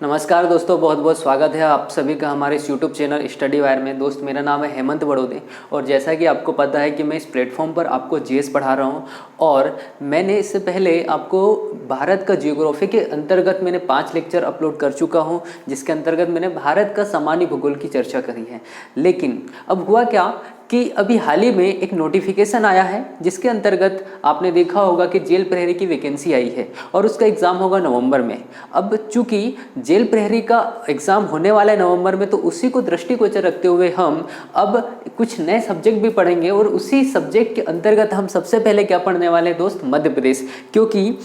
नमस्कार दोस्तों, बहुत बहुत स्वागत है आप सभी का हमारे इस यूट्यूब चैनल स्टडी वायर में। दोस्त मेरा नाम है हेमंत बड़ोदे और जैसा कि आपको पता है कि मैं इस प्लेटफॉर्म पर आपको जीएस पढ़ा रहा हूं और मैंने इससे पहले आपको भारत का जियोग्राफी के अंतर्गत मैंने 5 लेक्चर अपलोड कर चुका हूं, जिसके अंतर्गत मैंने भारत का सामान्य भूगोल की चर्चा करी है। लेकिन अब हुआ क्या कि अभी हाल ही में एक नोटिफिकेशन आया है जिसके अंतर्गत आपने देखा होगा कि जेल प्रहरी की वैकेंसी आई है और उसका एग्ज़ाम होगा नवंबर में। अब चूंकि जेल प्रहरी का एग्ज़ाम होने वाला है नवंबर में, तो उसी को दृष्टिगोचर रखते हुए हम अब कुछ नए सब्जेक्ट भी पढ़ेंगे और उसी सब्जेक्ट के अंतर्गत हम सबसे पहले क्या पढ़ने वाले हैं दोस्त, मध्य प्रदेश। क्योंकि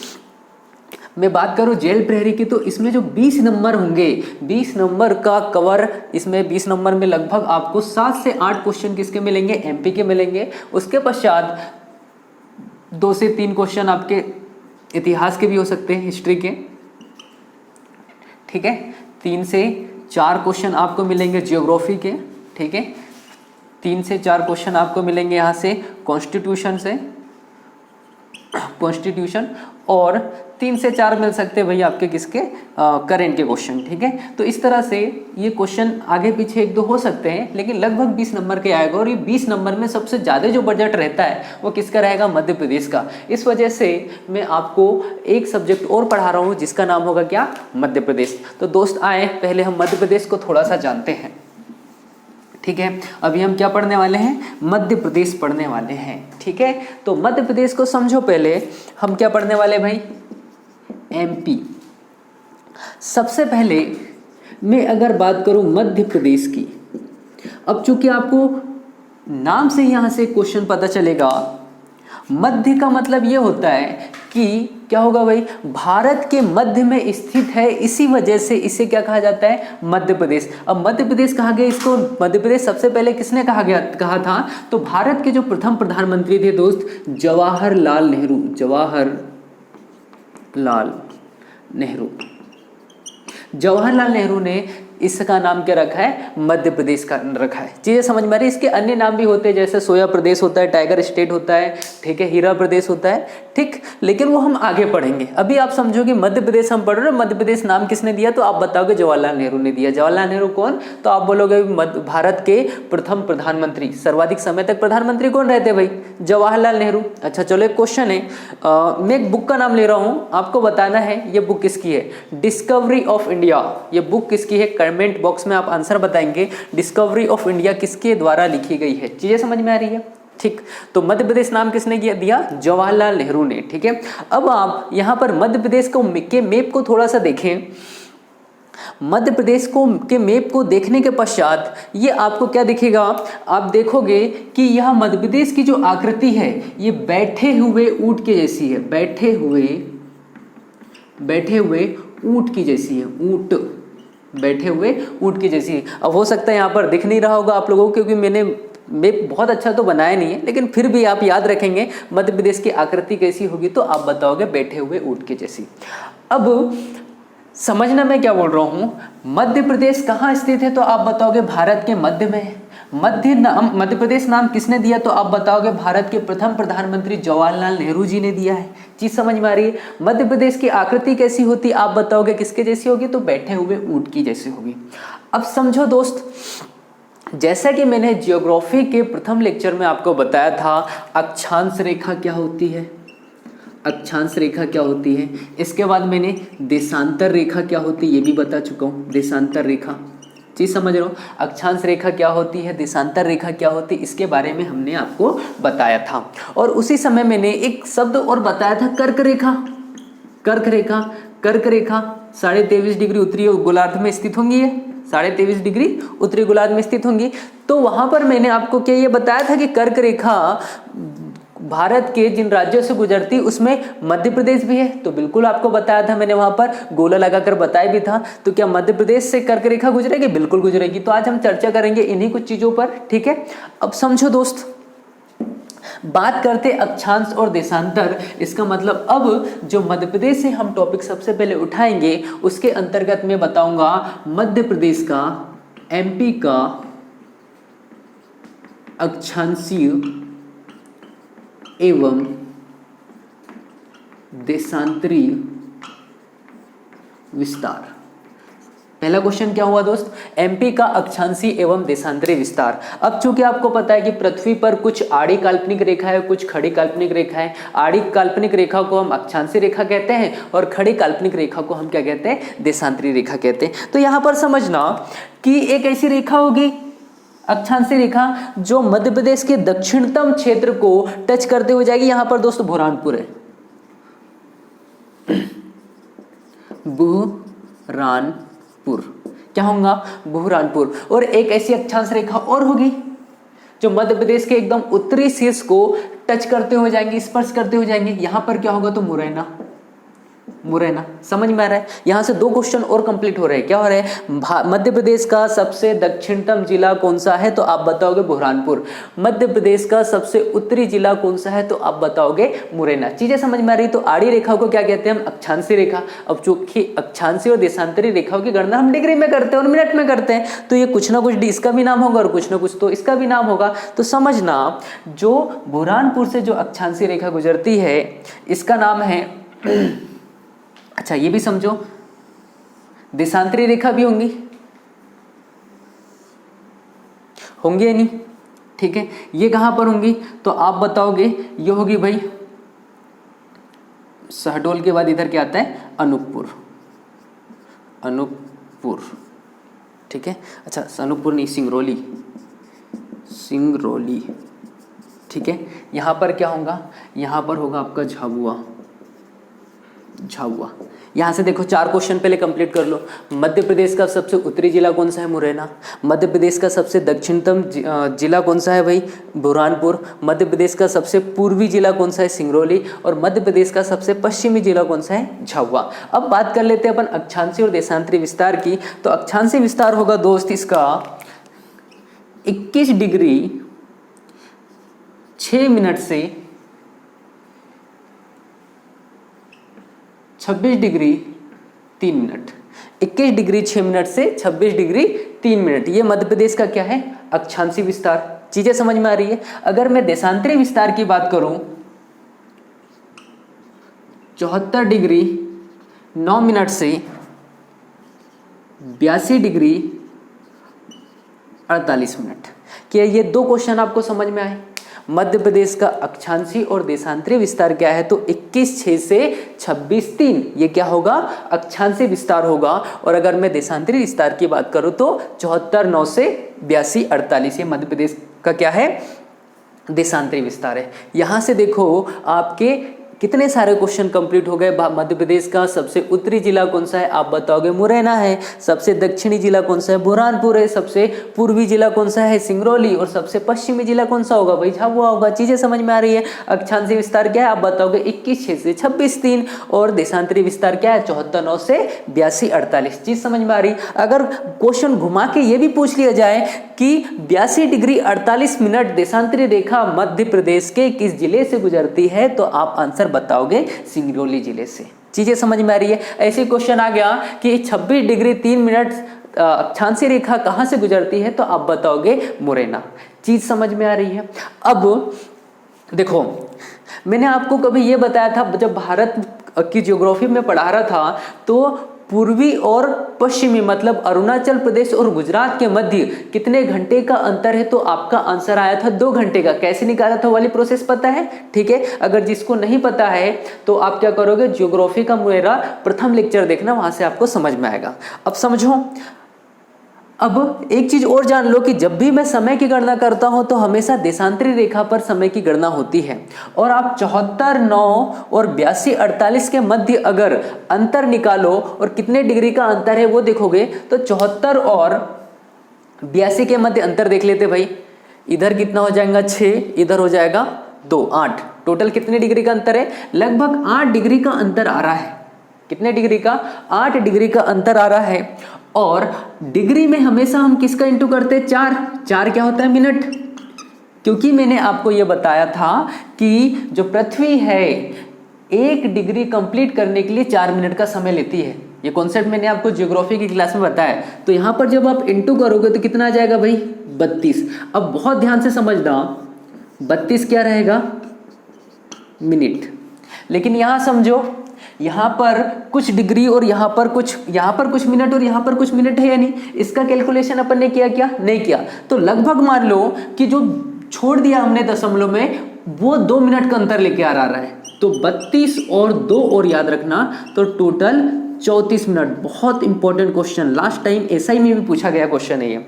मैं बात करूं जेल प्रहरी की तो इसमें जो 20 नंबर होंगे, 20 नंबर का कवर, इसमें 20 नंबर में लगभग आपको 7 से 8 क्वेश्चन किसके मिलेंगे, एमपी के मिलेंगे। उसके पश्चात 2 से 3 क्वेश्चन आपके इतिहास के भी हो सकते हैं, हिस्ट्री के, ठीक है। 3 से 4 क्वेश्चन आपको मिलेंगे ज्योग्राफी के, ठीक है। 3 से 4 क्वेश्चन आपको मिलेंगे यहाँ से कॉन्स्टिट्यूशन से, कॉन्स्टिट्यूशन, और 3 से 4 मिल सकते हैं भाई आपके किसके, करेंट के क्वेश्चन, ठीक है। तो इस तरह से ये क्वेश्चन आगे पीछे 1-2 हो सकते हैं, लेकिन लगभग 20 नंबर के आएगा और ये 20 नंबर में सबसे ज़्यादा जो बजट रहता है वो किसका रहेगा, मध्य प्रदेश का। इस वजह से मैं आपको एक सब्जेक्ट और पढ़ा रहा हूँ जिसका नाम होगा क्या, मध्य प्रदेश। तो दोस्त आए पहले हम मध्य प्रदेश को थोड़ा सा जानते हैं, ठीक है। अभी हम क्या पढ़ने वाले हैं, मध्य प्रदेश पढ़ने वाले हैं, ठीक है। तो मध्य प्रदेश को समझो, पहले हम क्या पढ़ने वाले भाई, एमपी। सबसे पहले मैं अगर बात करूं मध्य प्रदेश की, अब चूंकि आपको नाम से यहां से क्वेश्चन पता चलेगा, मध्य का मतलब ये होता है कि क्या होगा भाई, भारत के मध्य में स्थित है, इसी वजह से इसे क्या कहा जाता है, मध्य प्रदेश। अब मध्य प्रदेश कहा गया इसको, मध्य प्रदेश सबसे पहले किसने कहा था, तो भारत के जो प्रथम प्रधानमंत्री थे दोस्त, जवाहरलाल नेहरू, जवाहरलाल नेहरू ने इसका नाम क्या रखा है, मध्य प्रदेश का रखा है। चीजें समझ में आ रही है। इसके अन्य नाम भी होते हैं, जैसे सोया प्रदेश होता है, टाइगर स्टेट होता है, ठीक है, हीरा प्रदेश होता है, ठीक, लेकिन वो हम आगे पढ़ेंगे। अभी आप समझो कि मध्य प्रदेश हम पढ़ रहे हैं, मध्य प्रदेश नाम किसने दिया, तो आप बताओगे जवाहरलाल नेहरू ने दिया। जवाहरलाल नेहरू कौन, तो आप बोलोगे भारत के प्रथम प्रधानमंत्री, सर्वाधिक समय तक प्रधानमंत्री कौन रहते भाई, जवाहरलाल नेहरू। अच्छा चलो, एक क्वेश्चन है, मैं एक बुक का नाम ले रहा हूँ, आपको बताना है ये बुक किसकी है, डिस्कवरी ऑफ इंडिया। ये बुक किसकी है, कमेंट बॉक्स में आप आंसर बताएंगे, डिस्कवरी ऑफ इंडिया किसके द्वारा लिखी गई है। चीजें समझ में आ रही है, ठीक। तो मध्य प्रदेश नाम किसने दिया, जवाहरलाल नेहरू ने, ठीक है। अब आप यहां पर मध्य प्रदेश को के मैप को थोड़ा सा देखें। मध्य प्रदेश को के मैप को देखने के पश्चात ये आपको क्या दिखेगा, आप देखोगे कि यह मध्य प्रदेश की जो आकृति है ये बैठे हुए ऊंट के जैसी है, बैठे हुए ऊंट की जैसी है, बैठे हुए ऊंट की जैसी। अब हो सकता है यहाँ पर दिख नहीं रहा होगा आप लोगों को, क्योंकि मैंने मैप बहुत अच्छा तो बनाया नहीं है, लेकिन फिर भी आप याद रखेंगे मध्य प्रदेश की आकृति कैसी होगी, तो आप बताओगे बैठे हुए ऊंट की जैसी। अब समझना मैं क्या बोल रहा हूँ, मध्य प्रदेश कहाँ स्थित है, तो आप बताओगे भारत के मध्य में है। मध्य प्रदेश नाम किसने दिया, तो आप बताओगे भारत के प्रथम प्रधानमंत्री जवाहरलाल नेहरू जी ने दिया है। चीज समझ में आ रही है। मध्य प्रदेश की आकृति कैसी होती, आप बताओगे किसके जैसी होगी, तो बैठे हुए ऊंट की जैसी होगी। अब समझो दोस्त, जैसा कि मैंने ज्योग्राफी के प्रथम लेक्चर में आपको बताया था, अक्षांश रेखा क्या होती है, अक्षांश रेखा क्या होती है। इसके बाद मैंने देशांतर रेखा क्या होती है ये भी बता चुका हूँ, देशांतर रेखा। चीज समझ रहे हो, अक्षांश रेखा क्या होती है, देशांतर रेखा क्या होती है, इसके बारे में हमने आपको बताया था। और उसी समय मैंने एक शब्द और बताया था, कर्क रेखा। कर्क रेखा 23.5 डिग्री उत्तरी गोलार्ध में स्थित होंगी, ये 23.5 डिग्री उत्तरी गोलार्ध में स्थित होंगी। तो वहां पर मैंने आपको क्या ये बताया था कि कर्क रेखा भारत के जिन राज्यों से गुजरती उसमें मध्य प्रदेश भी है, तो बिल्कुल आपको बताया था मैंने, वहां पर गोला लगाकर बताया भी था। तो क्या मध्य प्रदेश से कर्क रेखा गुजरेगी, बिल्कुल गुजरेगी। तो आज हम चर्चा करेंगे इन्हीं कुछ चीजों पर, ठीक है। अब समझो दोस्त, बात करते अक्षांश और देशांतर, इसका मतलब अब जो मध्य प्रदेश से हम टॉपिक सबसे पहले उठाएंगे उसके अंतर्गत मैं बताऊंगा मध्य प्रदेश का, एमपी का अक्षांशीय एवं देशांतरीय विस्तार। पहला क्वेश्चन क्या हुआ दोस्त, एमपी का अक्षांशीय एवं देशांतरी विस्तार। अब चूंकि आपको पता है कि पृथ्वी पर कुछ आड़ी काल्पनिक रेखा है, कुछ खड़ी काल्पनिक रेखा है। आड़ी काल्पनिक रेखा को हम अक्षांशीय रेखा कहते हैं और खड़ी काल्पनिक रेखा को हम क्या कहते हैं, देशांतरी रेखा कहते हैं। तो यहाँ पर समझना कि एक ऐसी रेखा होगी अक्षांशीय रेखा जो मध्य प्रदेश के दक्षिणतम क्षेत्र को टच करते हुए जाएगी। यहाँ पर दोस्त बुरहानपुर है, बुरहानपुर क्या होगा, बुरहानपुर। और एक ऐसी अक्षांश रेखा और होगी जो मध्य प्रदेश के एकदम उत्तरी शीर्ष को टच करते हुए जाएंगे, स्पर्श करते हुए जाएंगे। यहां पर क्या होगा, तो मुरैना। मुरैना समझ में आ रहा है। यहां से 2 क्वेश्चन और कंप्लीट हो रहे हैं। क्या हो रहे हैं, मध्य प्रदेश का सबसे दक्षिणतम जिला कौन सा है, तो आप बताओगे बुरहानपुर। मध्य प्रदेश का सबसे उत्तरी जिला कौन सा है, तो आप बताओगे मुरैना। चीजें समझ में आ रही। तो आड़ी रेखा को क्या कहते हैं हम, अक्षांशीय रेखा। अब चूंकि अक्षांशीय और देशांतरी रेखाओं की गणना हम डिग्री में करते हैं और मिनट में करते हैं, तो ये कुछ ना कुछ इसका भी नाम होगा और कुछ ना कुछ तो इसका भी नाम होगा। तो समझना, जो बुरहानपुर से जो अक्षांशीय रेखा गुजरती है इसका नाम है अच्छा ये भी समझो, देशांतरी रेखा भी होंगी या नहीं, ठीक है। ये कहां पर होंगी, तो आप बताओगे ये होगी भाई शहडोल के बाद इधर क्या आता है, अनूपपुर। अनूपपुर ठीक है। अच्छा अनूपपुर नहीं, सिंगरौली। सिंगरौली ठीक है। यहां पर क्या होगा, यहां पर होगा आपका झाबुआ। झाबुआ। यहाँ से देखो 4 क्वेश्चन पहले कंप्लीट कर लो। मध्य प्रदेश का सबसे उत्तरी जिला कौन सा है, मुरैना। मध्य प्रदेश का सबसे दक्षिणतम जिला कौन सा है भाई, बुरहानपुर। मध्य प्रदेश का सबसे पूर्वी जिला कौन सा है, सिंगरौली। और मध्य प्रदेश का सबसे पश्चिमी जिला कौन सा है, झाबुआ। अब बात कर लेते हैं अपन अक्षांशीय और देशांतरी विस्तार की। तो अक्षांशीय विस्तार होगा दोस्त इसका 21 डिग्री 6 मिनट से 26 डिग्री 3 मिनट। 21 डिग्री 6 मिनट से 26 डिग्री 3 मिनट। ये मध्य प्रदेश का क्या है, अक्षांशीय विस्तार। चीजें समझ में आ रही है। अगर मैं देशांतरी विस्तार की बात करूं, 74 डिग्री 9 मिनट से 82 डिग्री 48 मिनट। क्या ये 2 क्वेश्चन आपको समझ में आए। मध्य प्रदेश का अक्षांशीय और देशांतरी विस्तार क्या है, तो 21/6 से 26/3 ये क्या होगा, अक्षांशीय विस्तार होगा। और अगर मैं देशांतरी विस्तार की बात करूं तो 74/9 से 82/48 ये मध्य प्रदेश का क्या है, देशांतरी विस्तार है। यहां से देखो आपके कितने सारे क्वेश्चन कंप्लीट हो गए। मध्य प्रदेश का सबसे उत्तरी जिला कौन सा है, आप बताओगे मुरैना है। सबसे दक्षिणी जिला कौन सा है, बुरहानपुर है। सबसे पूर्वी जिला कौन सा है, सिंगरौली। और सबसे पश्चिमी जिला कौन सा होगा भाई, झाबुआ होगा। चीजें समझ में आ रही है। अक्षांशीय विस्तार क्या है, आप बताओगे 21/6 से 26/3। और देशांतरी विस्तार क्या है, 74/9 से 82/48। चीज समझ में आ रही। अगर क्वेश्चन घुमा के ये भी पूछ लिया जाए कि 82 डिग्री 48 मिनट देशांतरी रेखा मध्य प्रदेश के किस जिले से गुजरती है, तो आप आंसर बताओगे सिंगरौली जिले से। चीजें समझ में आ रही है। ऐसे क्वेश्चन आ गया कि 26 डिग्री 3 मिनट अक्षांशीय रेखा कहां से गुजरती है, तो आप बताओगे मुरैना। चीज समझ में आ रही है। अब देखो मैंने आपको कभी ये बताया था, जब भारत की ज्योग्राफी में पढ़ा रहा था, तो पूर्वी और पश्चिमी मतलब अरुणाचल प्रदेश और गुजरात के मध्य कितने घंटे का अंतर है, तो आपका आंसर आया था 2 घंटे का। कैसे निकाला था वाली प्रोसेस पता है, ठीक है। अगर जिसको नहीं पता है तो आप क्या करोगे, ज्योग्राफी का मेरा प्रथम लेक्चर देखना, वहां से आपको समझ में आएगा। अब समझो, अब एक चीज और जान लो कि जब भी मैं समय की गणना करता हूं तो हमेशा देशांतरी रेखा पर समय की गणना होती है। और आप 74/9 और 82/48 के मध्य अगर अंतर निकालो और कितने डिग्री का अंतर है वो देखोगे, तो 74 और 82 के मध्य अंतर देख लेते भाई। इधर कितना हो जाएगा 6, इधर हो जाएगा 2, 8। टोटल कितने डिग्री का अंतर है, लगभग 8 डिग्री का अंतर आ रहा है। कितने डिग्री का, 8 डिग्री का अंतर आ रहा है। और डिग्री में हमेशा हम किसका इंटू करते हैं, 4 क्या होता है, मिनट। क्योंकि मैंने आपको यह बताया था कि जो पृथ्वी है 1 डिग्री कंप्लीट करने के लिए 4 मिनट का समय लेती है। ये कॉन्सेप्ट मैंने आपको ज्योग्राफी की क्लास में बताया। तो यहां पर जब आप इंटू करोगे तो कितना आ जाएगा भाई, 32। अब बहुत ध्यान से समझना, 32 क्या रहेगा, मिनट। लेकिन यहां समझो यहाँ पर कुछ डिग्री और यहाँ पर कुछ मिनट और यहाँ पर कुछ मिनट है या नहीं, इसका कैलकुलेशन अपन ने किया क्या, नहीं किया। तो लगभग मान लो कि जो छोड़ दिया हमने दशमलव में वो 2 मिनट का अंतर लेके आ रहा है। तो 32 और 2 और याद रखना, तो टोटल 34 मिनट। बहुत important question, last time SI में भी पूछा गया क्वेश्चन है ये।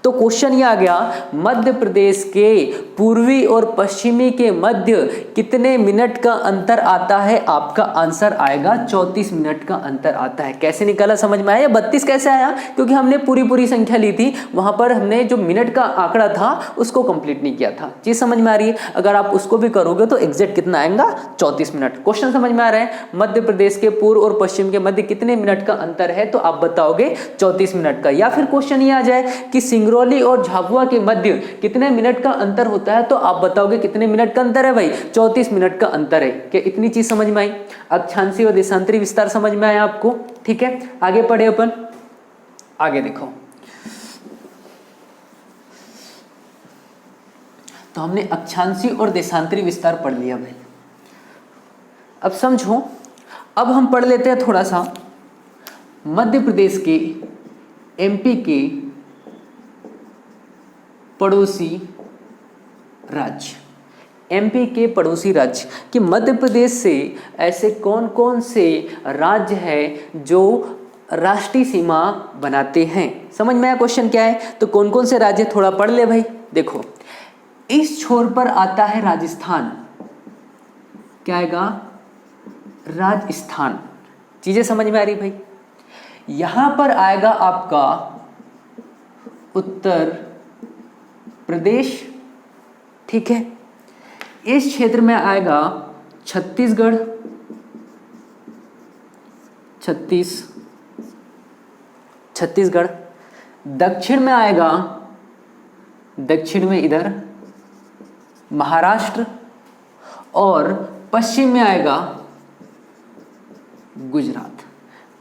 तो क्वेश्चन ये आ गया, मध्य प्रदेश के पूर्वी और पश्चिमी के मध्य कितने मिनट का अंतर आता है? आपका आंसर आएगा 34 मिनट का अंतर आता है। कैसे निकाला समझ में आया? 32 कैसे आया? क्योंकि हमने पूरी संख्या ली थी, वहां पर हमने जो मिनट का आंकड़ा था उसको कंप्लीट नहीं किया था। चीज समझ में आ रही है? अगर आप उसको भी करोगे तो एग्जैक्ट कितना आएगा? 34 मिनट। क्वेश्चन समझ में आ रहा है? मध्य प्रदेश के पूर्व और पश्चिम के मध्य कितने मिनट का अंतर है? तो आप बताओगे 34 मिनट का। या फिर क्वेश्चन ये आ जाए कि सिंगरौली और झाबुआ के मध्य कितने मिनट का अंतर होता है? तो आप बताओगे कितने मिनट का अंतर है भाई? 34 मिनट का अंतर है। क्या इतनी चीज समझ में आई? अक्षांशीय और देशांतरी विस्तार समझ में आया आपको? ठीक है, आगे पढ़े अपन। आगे देखो, तो हमने अक्षांशीय और देशांतरी विस्तार पढ़ लिया भाई। अब समझो, अब हम पढ़ लेते हैं थोड़ा सा मध्य प्रदेश के, एमपी के पड़ोसी राज्य, एमपी के पड़ोसी राज्य कि मध्य प्रदेश से ऐसे कौन कौन से राज्य हैं जो राष्ट्रीय सीमा बनाते हैं। समझ में आया क्वेश्चन क्या है? तो कौन कौन से राज्य, थोड़ा पढ़ ले भाई। देखो, इस छोर पर आता है राजस्थान, क्या आएगा? राजस्थान। चीजें समझ में आ रही भाई? यहां पर आएगा आपका उत्तर प्रदेश, ठीक है। इस क्षेत्र में आएगा छत्तीसगढ़, छत्तीसगढ़। दक्षिण में आएगा, दक्षिण में इधर महाराष्ट्र, और पश्चिम में आएगा गुजरात।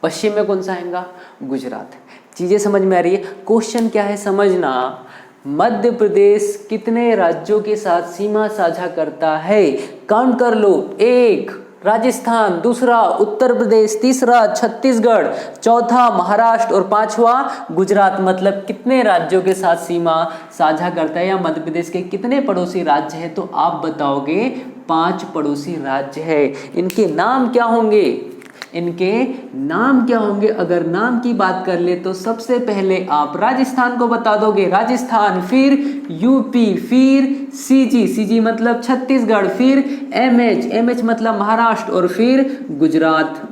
पश्चिम में कौन सा आएगा? गुजरात। चीजें समझ में आ रही है? क्वेश्चन क्या है समझना, मध्य प्रदेश कितने राज्यों के साथ सीमा साझा करता है? काउंट कर लो, 1 राजस्थान, दूसरा उत्तर प्रदेश, तीसरा छत्तीसगढ़, चौथा महाराष्ट्र और 5वां गुजरात। मतलब कितने राज्यों के साथ सीमा साझा करता है, या मध्य प्रदेश के कितने पड़ोसी राज्य हैं? तो आप बताओगे 5 पड़ोसी राज्य है। इनके नाम क्या होंगे? इनके नाम क्या होंगे? अगर नाम की बात कर ले तो सबसे पहले आप राजस्थान को बता दोगे, राजस्थान, फिर यूपी, फिर सीजी मतलब छत्तीसगढ़, फिर एमएच मतलब महाराष्ट्र, और फिर गुजरात।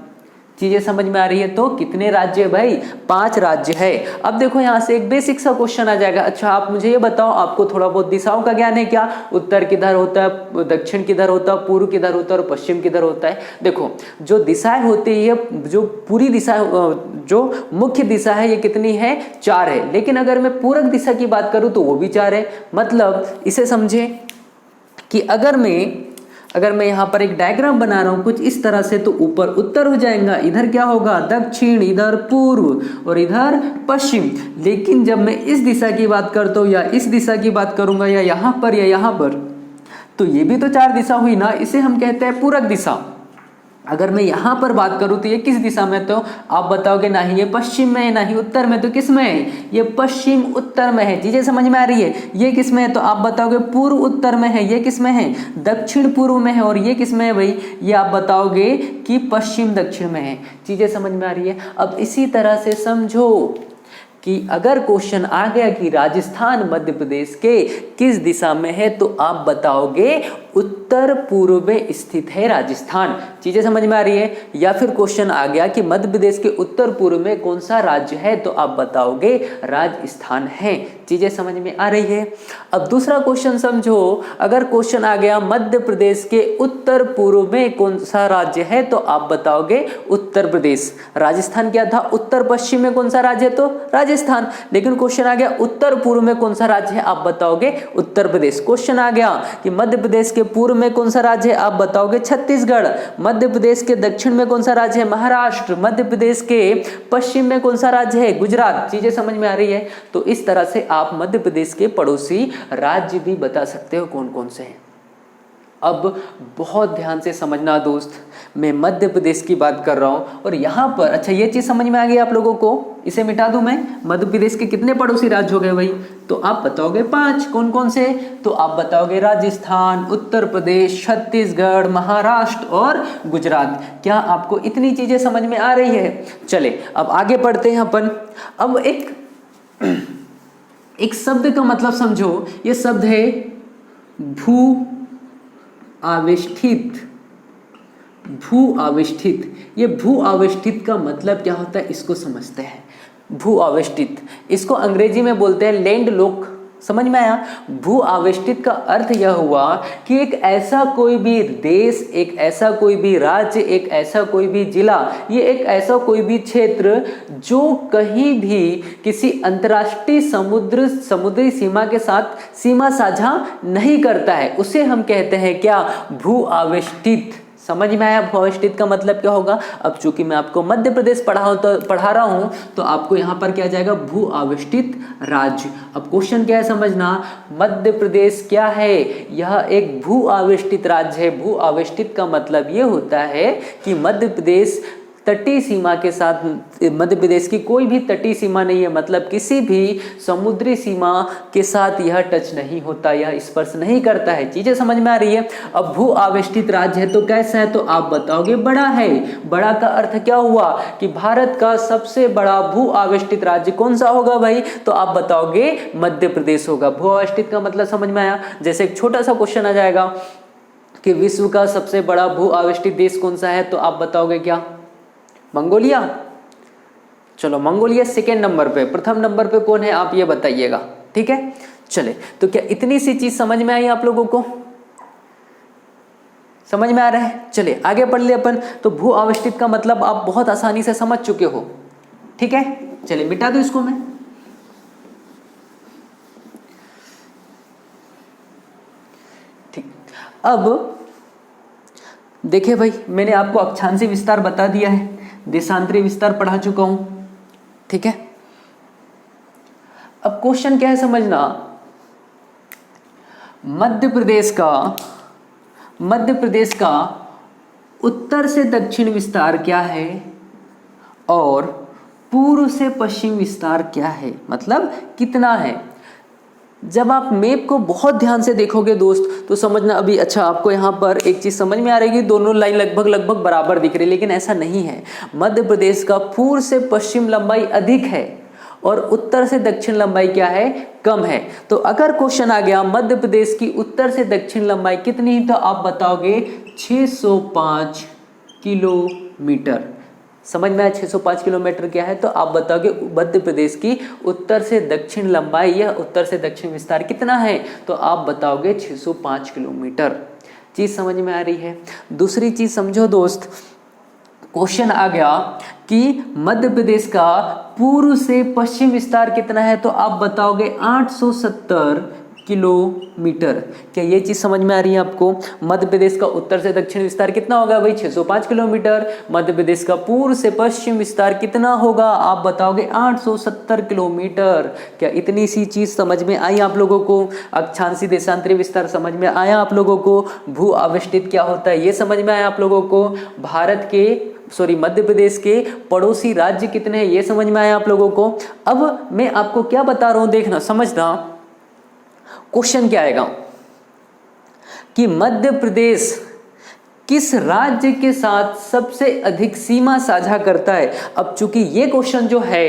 चीजें समझ में आ रही है? तो कितने राज्य है भाई? 5 राज्य है। अब देखो यहां से एक बेसिक सा क्वेश्चन आ जाएगा। अच्छा, आप मुझे ये बताओ, आपको थोड़ा बहुत दिशाओं का ज्ञान है क्या? उत्तर किधर होता है, दक्षिण किधर होता है, पूर्व किधर होता है और पश्चिम किधर होता है? देखो, जो दिशाएं होती है, जो पूरी दिशा, जो मुख्य दिशा है, ये कितनी है? 4 है। लेकिन अगर मैं पूरक दिशा की बात करूं तो वो भी 4 है। मतलब इसे समझे कि अगर मैं यहाँ पर एक डायग्राम बना रहा हूँ कुछ इस तरह से, तो ऊपर उत्तर हो जाएगा, इधर क्या होगा? दक्षिण, इधर पूर्व और इधर पश्चिम। लेकिन जब मैं इस दिशा की बात करता हूँ या इस दिशा की बात करूंगा, या यहाँ पर या यहाँ पर, तो ये भी तो 4 दिशा हुई ना, इसे हम कहते हैं पूरक दिशा। अगर मैं यहाँ पर बात करूँ तो ये किस दिशा में? तो आप बताओगे नहीं ये पश्चिम में है, नहीं उत्तर में। तो किस में है? ये पश्चिम उत्तर में है। चीजें समझ में आ रही है? ये किस में है? तो आप बताओगे पूर्व उत्तर में है। ये किस में है? दक्षिण पूर्व में है। और ये किस में है भाई? ये आप बताओगे कि पश्चिम दक्षिण में है। चीजें समझ में आ रही है? अब इसी तरह से समझो कि अगर क्वेश्चन आ गया कि राजस्थान मध्य प्रदेश के किस दिशा में है, तो आप बताओगे उत्तर पूर्व में स्थित है राजस्थान। चीजें समझ में आ रही है? या फिर क्वेश्चन आ गया कि मध्य प्रदेश के उत्तर पूर्व में कौन सा राज्य है, तो आप बताओगे राजस्थान है। चीजें समझ में आ रही है? अब दूसरा क्वेश्चन समझो, अगर क्वेश्चन आ गया मध्य प्रदेश के उत्तर पूर्व में कौन सा राज्य है, तो आप बताओगे उत्तर प्रदेश। राजस्थान क्या था? उत्तर पश्चिम में कौन सा राज्य है? तो राजस्थान। लेकिन क्वेश्चन आ गया उत्तर पूर्व में कौन सा राज्य है, आप बताओगे उत्तर प्रदेश। क्वेश्चन आ गया कि मध्य प्रदेश के पूर्व में कौन सा राज्य है, आप बताओगे छत्तीसगढ़। मध्य प्रदेश के दक्षिण में कौन सा राज्य है? महाराष्ट्र। मध्य प्रदेश के पश्चिम में कौन सा राज्य है? गुजरात। चीजें समझ में आ रही है? तो इस तरह से आप मध्य प्रदेश के पड़ोसी राज्य भी बता सकते हो कौन कौन से हैं। अब बहुत ध्यान से समझना दोस्त, मैं मध्य प्रदेश की बात कर रहा हूँ और यहाँ पर अच्छा ये चीज़ समझ में आ गई आप लोगों को, इसे मिटा दूँ मैं। मध्य प्रदेश के कितने पड़ोसी राज्य हो गए भाई? तो आप बताओगे 5, कौन कौन से? तो आप बताओगे राजस्थान, उत्तर प्रदेश, छत्तीसगढ़, महाराष्ट्र और गुजरात। क्या आपको इतनी चीज़ें समझ में आ रही है? चले अब आगे बढ़ते हैं अपन। अब एक शब्द का मतलब समझो, ये शब्द है भू आवेष्टित। भू आवेष्टित, ये भू आवेष्टित का मतलब क्या होता है इसको समझते हैं। भू आवेष्टित, इसको अंग्रेजी में बोलते हैं लैंड लॉक। समझ में आया? भू आवेष्टित का अर्थ यह हुआ कि एक ऐसा कोई भी देश, एक ऐसा कोई भी राज्य, एक ऐसा कोई भी जिला, ये एक ऐसा कोई भी क्षेत्र जो कहीं भी किसी अंतर्राष्ट्रीय समुद्री सीमा के साथ सीमा साझा नहीं करता है, उसे हम कहते हैं क्या? भू आवेष्टित। समझ में आया भू आवेष्टित का मतलब क्या होगा? अब चूंकि मैं आपको मध्य प्रदेश पढ़ा रहा हूं तो आपको यहाँ पर क्या जाएगा? भू आवेष्टित राज्य। अब क्वेश्चन क्या है समझना, मध्य प्रदेश क्या है? यह एक भू आवेष्टित राज्य है। भू आवेष्टित का मतलब ये होता है कि मध्य प्रदेश तटीय सीमा के साथ, मध्य प्रदेश की कोई भी तटीय सीमा नहीं है, मतलब किसी भी समुद्री सीमा के साथ यह टच नहीं होता, यह स्पर्श नहीं करता है। चीजें समझ में आ रही है? अब भू आवेष्टित राज्य है तो कैसा है? तो आप बताओगे बड़ा है। बड़ा का अर्थ क्या हुआ कि भारत का सबसे बड़ा भू आवेष्टित राज्य कौन सा होगा भाई? तो आप बताओगे मध्य प्रदेश होगा। भू आवेष्टित का मतलब समझ में आया? जैसे एक छोटा सा क्वेश्चन आ जाएगा कि विश्व का सबसे बड़ा भू आवेष्टित देश कौन सा है, तो आप बताओगे क्या? मंगोलिया। चलो मंगोलिया सेकेंड नंबर पे, प्रथम नंबर पे कौन है आप ये बताइएगा। ठीक है, चले तो क्या इतनी सी चीज समझ में आई आप लोगों को? समझ में आ रहा है? चले आगे पढ़ ले अपन। तो भू आवेष्टित का मतलब आप बहुत आसानी से समझ चुके हो। ठीक है, चले मिटा दो इसको मैं। ठीक, अब देखिए भाई, मैंने आपको अक्षांशी विस्तार बता दिया है, देशांतरी विस्तार पढ़ा चुका हूं। ठीक है, अब क्वेश्चन क्या है समझना, मध्य प्रदेश का उत्तर से दक्षिण विस्तार क्या है और पूर्व से पश्चिम विस्तार क्या है, मतलब कितना है। जब आप मैप को बहुत ध्यान से देखोगे दोस्त तो समझना। अभी अच्छा आपको यहाँ पर एक चीज समझ में आ रही है, दोनों लाइन लगभग बराबर दिख रही है, लेकिन ऐसा नहीं है। मध्य प्रदेश का पूर्व से पश्चिम लंबाई अधिक है और उत्तर से दक्षिण लंबाई क्या है? कम है। तो अगर क्वेश्चन आ गया मध्य प्रदेश की उत्तर से दक्षिण लंबाई कितनी, तो आप बताओगे 605 किलोमीटर। समझ में आया 605 किलोमीटर क्या है? तो आप बताओगे मध्य प्रदेश की उत्तर से दक्षिण लंबाई या उत्तर से दक्षिण विस्तार कितना है, तो आप बताओगे 605 किलोमीटर। चीज समझ में आ रही है? दूसरी चीज समझो दोस्त, क्वेश्चन आ गया कि मध्य प्रदेश का पूर्व से पश्चिम विस्तार कितना है, तो आप बताओगे 870 किलोमीटर। क्या ये चीज समझ में आ रही है आपको? मध्य प्रदेश का उत्तर से दक्षिण विस्तार कितना होगा भाई? 605 किलोमीटर। मध्य प्रदेश का पूर्व से पश्चिम विस्तार कितना होगा? आप बताओगे 870 किलोमीटर। क्या इतनी सी चीज समझ में आई आप लोगों को? अक्षांशी देशांतरी विस्तार समझ में आया आप लोगों को? भू आवेष्टित क्या होता है ये समझ में आया आप लोगों को? मध्य प्रदेश के पड़ोसी राज्य कितने हैं ये समझ में आया आप लोगों को? अब मैं आपको क्या बता रहा हूं, देखना समझना। क्वेश्चन क्या आएगा कि मध्य प्रदेश किस राज्य के साथ सबसे अधिक सीमा साझा करता है। अब चूंकि ये क्वेश्चन जो है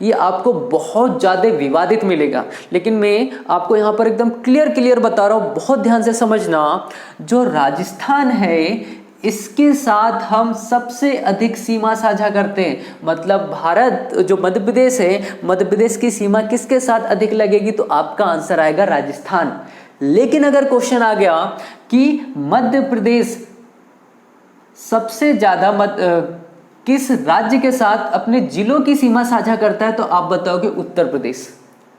ये आपको बहुत ज्यादा विवादित मिलेगा, लेकिन मैं आपको यहां पर एकदम क्लियर बता रहा हूं, बहुत ध्यान से समझना। जो राजस्थान है इसके साथ हम सबसे अधिक सीमा साझा करते हैं, मतलब भारत जो मध्य प्रदेश है, मध्य प्रदेश की सीमा किसके साथ अधिक लगेगी, तो आपका आंसर आएगा राजस्थान। लेकिन अगर क्वेश्चन आ गया कि मध्य प्रदेश सबसे ज्यादा किस राज्य के साथ अपने जिलों की सीमा साझा करता है, तो आप बताओगे उत्तर प्रदेश।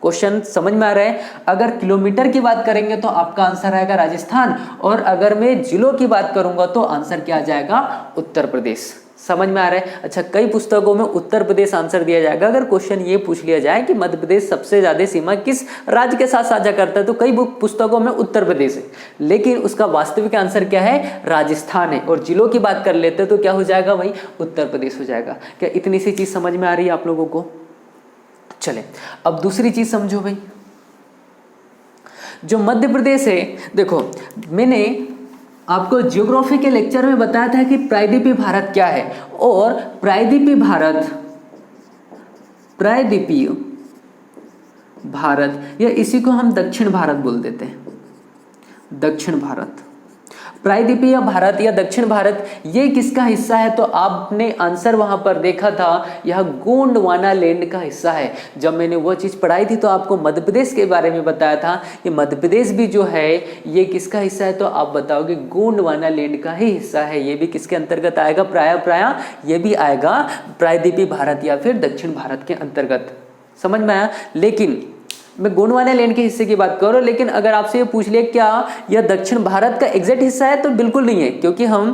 क्वेश्चन समझ में आ रहा है? अगर किलोमीटर की बात करेंगे तो आपका आंसर आएगा राजस्थान, और अगर मैं जिलों की बात करूंगा तो आंसर क्या आ जाएगा? उत्तर प्रदेश। समझ में आ रहा है? अच्छा, कई पुस्तकों में उत्तर प्रदेश आंसर दिया जाएगा। अगर क्वेश्चन ये पूछ लिया जाए कि मध्य प्रदेश सबसे ज्यादा सीमा किस राज्य के साथ साझा करता है, तो कई पुस्तकों में उत्तर प्रदेश है, लेकिन उसका वास्तविक आंसर क्या है? राजस्थान है। और जिलों की बात कर लेते हैं तो क्या हो जाएगा भाई? उत्तर प्रदेश हो जाएगा। क्या इतनी सी चीज समझ में आ रही है आप लोगों को? चले अब दूसरी चीज समझो भाई। जो मध्य प्रदेश है, देखो मैंने आपको ज्योग्राफी के लेक्चर में बताया था कि प्रायद्वीपीय भारत क्या है, और प्रायद्वीपीय भारत या इसी को हम दक्षिण भारत बोल देते हैं। दक्षिण भारत, प्रायद्वीपीय भारत या दक्षिण भारत, ये किसका हिस्सा है? तो आपने आंसर वहां पर देखा था, यह गोंडवाना लैंड का हिस्सा है। जब मैंने वो चीज पढ़ाई थी तो आपको मध्य प्रदेश के बारे में बताया था कि मध्य प्रदेश भी जो है ये किसका हिस्सा है, तो आप बताओगे गोंडवाना लैंड का ही हिस्सा है। ये भी किसके अंतर्गत आएगा? प्राय ये भी आएगा प्रायद्वीपीय भारत या फिर दक्षिण भारत के अंतर्गत। समझ में आया? लेकिन मैं गोंडवाना लैंड के हिस्से की बात कर रहा हूं, लेकिन अगर आपसे ये पूछ लिया क्या यह दक्षिण भारत का एग्जैक्ट हिस्सा है, तो बिल्कुल नहीं है, क्योंकि हम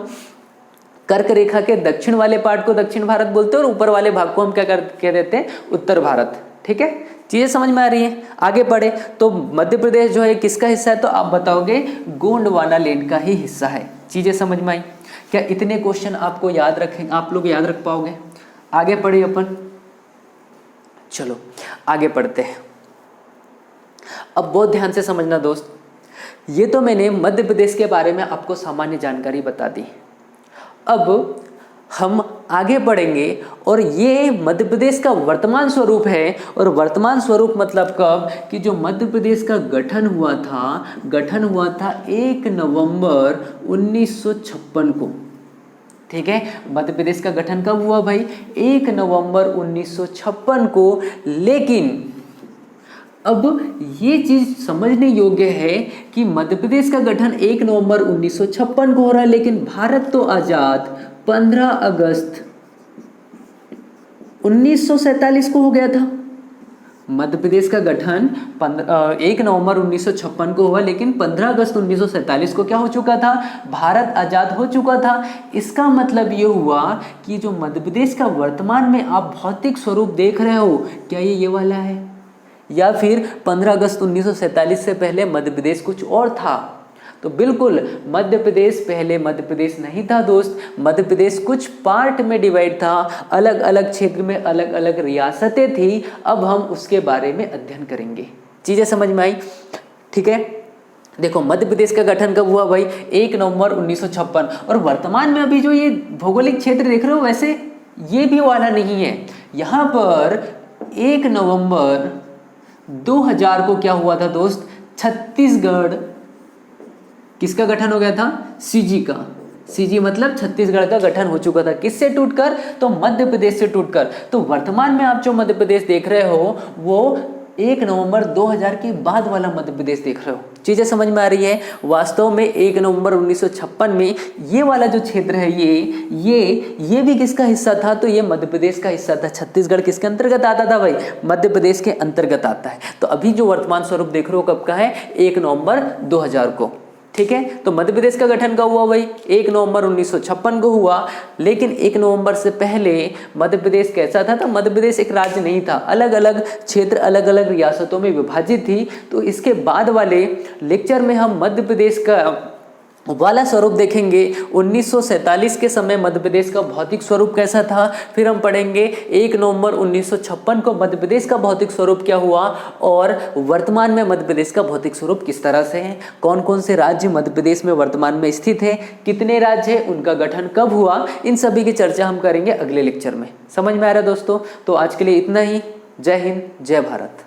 कर्क रेखा के दक्षिण वाले पार्ट को दक्षिण भारत बोलते हैं और ऊपर वाले भाग को हम क्या कह देते हैं? उत्तर भारत। ठीक है, चीजें समझ में आ रही है? आगे बढ़े तो मध्य प्रदेश जो है किसका हिस्सा है, तो आप बताओगे गोंडवाना लैंड का ही हिस्सा है। चीजें समझ में आई? क्या इतने क्वेश्चन आपको याद रखें, आप लोग याद रख पाओगे? आगे बढ़े अपन, चलो आगे पढ़ते हैं। अब बहुत ध्यान से समझना दोस्त, ये तो मैंने मध्य प्रदेश के बारे में आपको सामान्य जानकारी बता दी। अब हम आगे बढ़ेंगे और ये मध्य प्रदेश का वर्तमान स्वरूप है। और वर्तमान स्वरूप मतलब कब? कि जो मध्य प्रदेश का गठन हुआ था 1 नवंबर 1956 को। ठीक है, मध्य प्रदेश का गठन कब हुआ भाई? 1 नवंबर 1956 को। लेकिन अब ये चीज समझने योग्य है कि मध्य प्रदेश का गठन 1 नवंबर 1956 को हो रहा है, लेकिन भारत तो आजाद 15 अगस्त 1947 को हो गया था। मध्य प्रदेश का गठन 1 नवंबर 1956 को हुआ, लेकिन 15 अगस्त 1947 को क्या हो चुका था? भारत आजाद हो चुका था। इसका मतलब ये हुआ कि जो मध्य प्रदेश का वर्तमान में आप भौतिक स्वरूप देख रहे हो, क्या ये वाला है, या फिर 15 अगस्त 1947 से पहले मध्य प्रदेश कुछ और था? तो बिल्कुल मध्य प्रदेश पहले मध्य प्रदेश नहीं था दोस्त। मध्य प्रदेश कुछ पार्ट में डिवाइड था, अलग अलग क्षेत्र में अलग अलग रियासतें थी। अब हम उसके बारे में अध्ययन करेंगे। चीजें समझ में आई? ठीक है, देखो मध्य प्रदेश का गठन कब हुआ भाई? 1 नवंबर 1956। और वर्तमान में अभी जो ये भौगोलिक क्षेत्र देख रहे हो, वैसे ये भी वाला नहीं है। यहाँ पर 1 नवंबर 2000 को क्या हुआ था दोस्त? छत्तीसगढ़ किसका गठन हो गया था? सीजी का। सीजी मतलब छत्तीसगढ़ का गठन हो चुका था। किससे टूटकर? तो मध्य प्रदेश से टूटकर। तो वर्तमान में आप जो मध्य प्रदेश देख रहे हो वो 1 नवंबर 2000 के बाद वाला मध्य प्रदेश देख रहे हो। चीजें समझ में आ रही है? वास्तव में 1 नवंबर 1956 में ये वाला जो क्षेत्र है ये भी किसका हिस्सा था? तो ये मध्य प्रदेश का हिस्सा था। छत्तीसगढ़ किसके अंतर्गत आता था भाई? मध्य प्रदेश के अंतर्गत आता है। तो अभी जो वर्तमान स्वरूप देख रहे हो कब का है? 1 नवंबर 2000 को। ठीक है, तो मध्य प्रदेश का गठन कब हुआ भाई? 1 नवंबर 1956 को हुआ। लेकिन 1 नवंबर से पहले मध्य प्रदेश कैसा था? तो मध्य प्रदेश एक राज्य नहीं था, अलग अलग क्षेत्र अलग अलग रियासतों में विभाजित थी। तो इसके बाद वाले लेक्चर में हम मध्य प्रदेश का वाला स्वरूप देखेंगे। 1947 के समय मध्य प्रदेश का भौतिक स्वरूप कैसा था, फिर हम पढ़ेंगे 1 नवंबर 1956 को मध्य प्रदेश का भौतिक स्वरूप क्या हुआ, और वर्तमान में मध्य प्रदेश का भौतिक स्वरूप किस तरह से है, कौन कौन से राज्य मध्य प्रदेश में वर्तमान में स्थित है, कितने राज्य हैं, उनका गठन कब हुआ, इन सभी की चर्चा हम करेंगे अगले लेक्चर में। समझ में आ रहा है दोस्तों? तो आज के लिए इतना ही। जय हिंद, जय भारत।